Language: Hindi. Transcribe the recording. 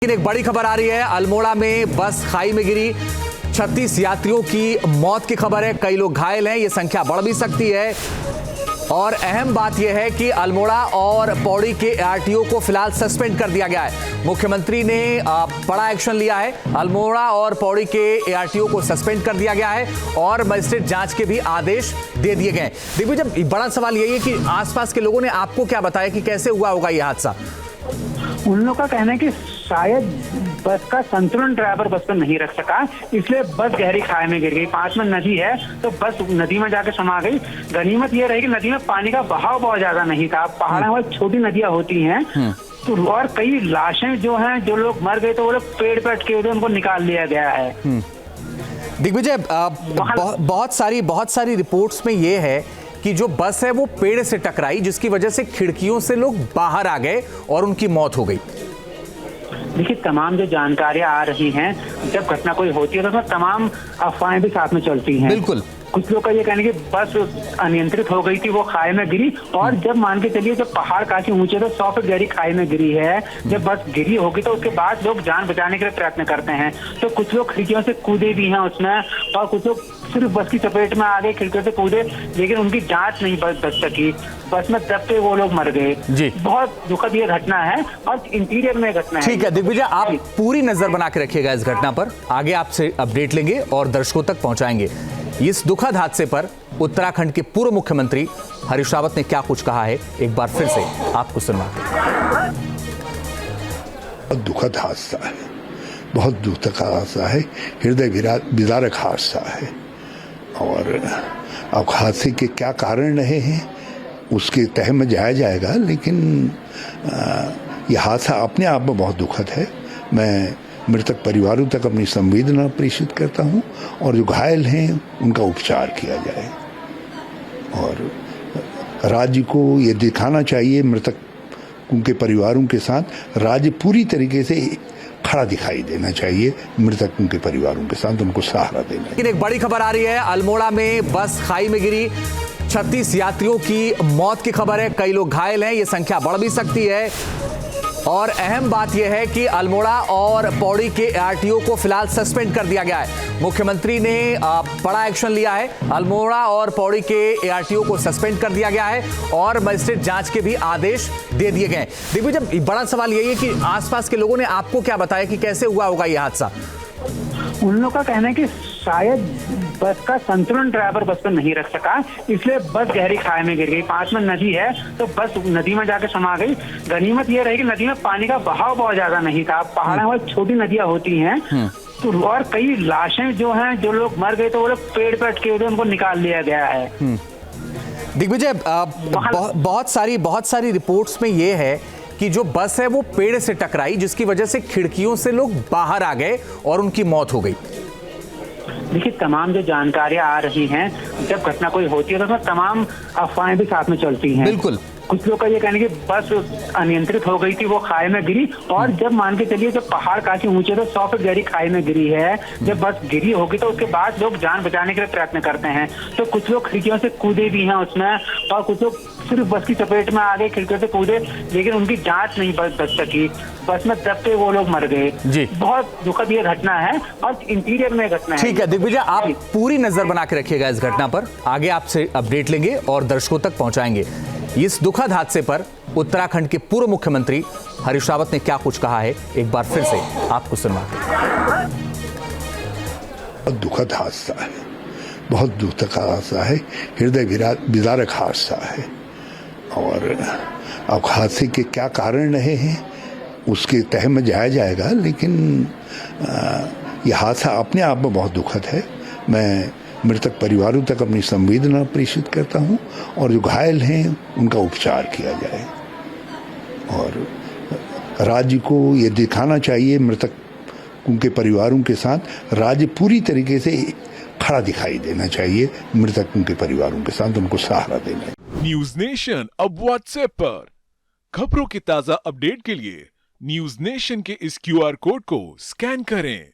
लेकिन एक बड़ी खबर आ रही है। अल्मोड़ा में बस खाई में गिरी, 36 यात्रियों की मौत की खबर है। कई लोग घायल हैं, ये संख्या बढ़ भी सकती है। और अहम बात यह है कि अल्मोड़ा और पौड़ी के आरटीओ को फिलहाल सस्पेंड कर दिया गया है। मुख्यमंत्री ने बड़ा एक्शन लिया है। अल्मोड़ा और पौड़ी के आरटीओ को सस्पेंड कर दिया गया है और मजिस्ट्रेट जांच के भी आदेश दे दिए गए। दिग्विजय, बड़ा सवाल यही है कि आसपास के लोगों ने आपको क्या बताया कि कैसे हुआ होगा यह हादसा? उन लोगों का कहना है कि शायद बस का संतुलन ड्राइवर बस पर नहीं रख सका, इसलिए बस गहरी खाई में गिर गई। पास में नदी है तो बस नदी में जाके समा गई। गनीमत ये रही कि नदी में पानी का बहाव बहुत ज्यादा नहीं था। पहाड़ों में छोटी नदियां होती हैं तो और कई लाशें जो हैं, जो लोग मर गए तो वो लोग पेड़ पे अटके हुए थे, उनको निकाल लिया गया है। दिग्विजय, बहुत सारी रिपोर्ट्स में ये है कि जो बस है वो पेड़ से टकराई, जिसकी वजह से खिड़कियों से लोग बाहर आ गए और उनकी मौत हो गई। देखिए, तमाम जो जानकारियां आ रही हैं, जब घटना कोई होती है तो उसमें तमाम अफवाहें भी साथ में चलती हैं। बिल्कुल। कुछ लोग का ये कहने की बस अनियंत्रित हो गई थी, वो खाई में गिरी। और जब मान के चलिए जब पहाड़ काफी ऊंचे थे, 100 फीट गहरी खाई में गिरी है, जब बस गिरी होगी तो उसके बाद लोग जान बचाने के लिए प्रयत्न करते हैं। तो कुछ लोग खिड़कियों से कूदे भी हैं उसमें, और कुछ लोग सिर्फ बस की चपेट में आ गए, खिड़कियों से कूदे, लेकिन उनकी जांच नहीं बच सकी। बस में दबते वो लोग मर गए। बहुत दुखद ये घटना है और इंटीरियर में घटना है। ठीक है दिग्विजय, आप पूरी नजर बना के रखिएगा इस घटना पर। आगे आपसे अपडेट लेंगे और दर्शकों तक पहुंचाएंगे। इस दुखद हादसे पर उत्तराखंड के पूर्व मुख्यमंत्री हरीश रावत ने क्या कुछ कहा है, एक बार फिर से आपको सुनवाते हैं। दुखद हादसा है, बहुत दुखद हादसा है, हृदय विदारक हादसा है। और अब हादसे के क्या कारण रहे हैं उसके तह में जाया जाएगा, लेकिन यह हादसा अपने आप में बहुत दुखद है। मैं मृतक परिवारों तक अपनी संवेदना प्रेषित करता हूं और जो घायल हैं उनका उपचार किया जाए। और राज्य को ये दिखाना चाहिए, मृतक उनके परिवारों के साथ राज्य पूरी तरीके से खड़ा दिखाई देना चाहिए। मृतकों के परिवारों के साथ उनको सहारा देना। लेकिन एक बड़ी खबर आ रही है। अल्मोड़ा में बस खाई में गिरी, 36 यात्रियों की मौत की खबर है। कई लोग घायल हैं, ये संख्या बढ़ भी सकती है। और अहम बात यह है कि अल्मोड़ा और पौड़ी के आरटीओ को फिलहाल सस्पेंड कर दिया गया है। मुख्यमंत्री ने बड़ा एक्शन लिया है। अल्मोड़ा और पौड़ी के आरटीओ को सस्पेंड कर दिया गया है और मजिस्ट्रेट जांच के भी आदेश दे दिए गए। दिग्विजय, बड़ा सवाल यही है कि आसपास के लोगों ने आपको क्या बताया कि कैसे हुआ होगा यह हादसा? उन लोगों का कहना है कि शायद बस का संतुलन ड्राइवर बस पर नहीं रख सका, इसलिए बस गहरी खाई में गिर गई। पास में नदी है तो बस नदी में जाके समा गई। गनीमत ये रही कि नदी में पानी का बहाव बहुत ज्यादा नहीं था। पहाड़ों में छोटी नदियां होती हैं तो और कई लाशें जो हैं, जो लोग मर गए तो वो लोग पेड़ पे अटके हुए थे, उनको निकाल लिया गया है। दिग्विजय, बहुत सारी रिपोर्ट्स में ये है कि जो बस है वो पेड़ से टकराई, जिसकी वजह से खिड़कियों से लोग बाहर आ गए और उनकी मौत हो गई। देखिए, तमाम जो जानकारियां आ रही हैं, जब घटना कोई होती है तो उसमें तमाम अफवाहें भी साथ में चलती हैं। बिल्कुल। कुछ लोग का ये कहने की बस अनियंत्रित हो गई थी, वो खाई में गिरी। और जब मान के चलिए जब पहाड़ काफी ऊंचे थे, 100 फीट गहरी खाई में गिरी है, जब बस गिरी होगी तो उसके बाद लोग जान बचाने के लिए प्रयत्न करते हैं। तो कुछ लोग खिड़कियों से कूदे भी हैं उसमें, और कुछ लोग सिर्फ बस की चपेट में आ गए, खिड़कियों से कूदे, लेकिन उनकी जांच नहीं बच सकी। बस में दबते वो लोग मर गए। बहुत दुखद ये घटना है और इंटीरियर में घटना है। ठीक है दिग्विजय, आप पूरी नजर बना के रखिएगा इस घटना पर। आगे आपसे अपडेट लेंगे और दर्शकों तक पहुंचाएंगे। इस दुखद हादसे पर उत्तराखंड के पूर्व मुख्यमंत्री हरीश रावत ने क्या कुछ कहा है, एक बार फिर से आपको सुनवाते हैं। दुखद हादसा है, बहुत दुखद हादसा है, हृदय विदारक हादसा है। और अब हादसे के क्या कारण रहे हैं उसके तह में जाया जाएगा, लेकिन यह हादसा अपने आप में बहुत दुखद है। मैं मृतक परिवारों तक अपनी संवेदना प्रेषित करता हूं और जो घायल हैं उनका उपचार किया जाए। और राज्य को ये दिखाना चाहिए, मृतक उनके परिवारों के साथ राज्य पूरी तरीके से खड़ा दिखाई देना चाहिए। मृतकों के परिवारों के साथ उनको सहारा देना। न्यूज नेशन अब व्हाट्सएप पर खबरों की ताजा अपडेट के लिए न्यूज नेशन के इस QR कोड को स्कैन करें।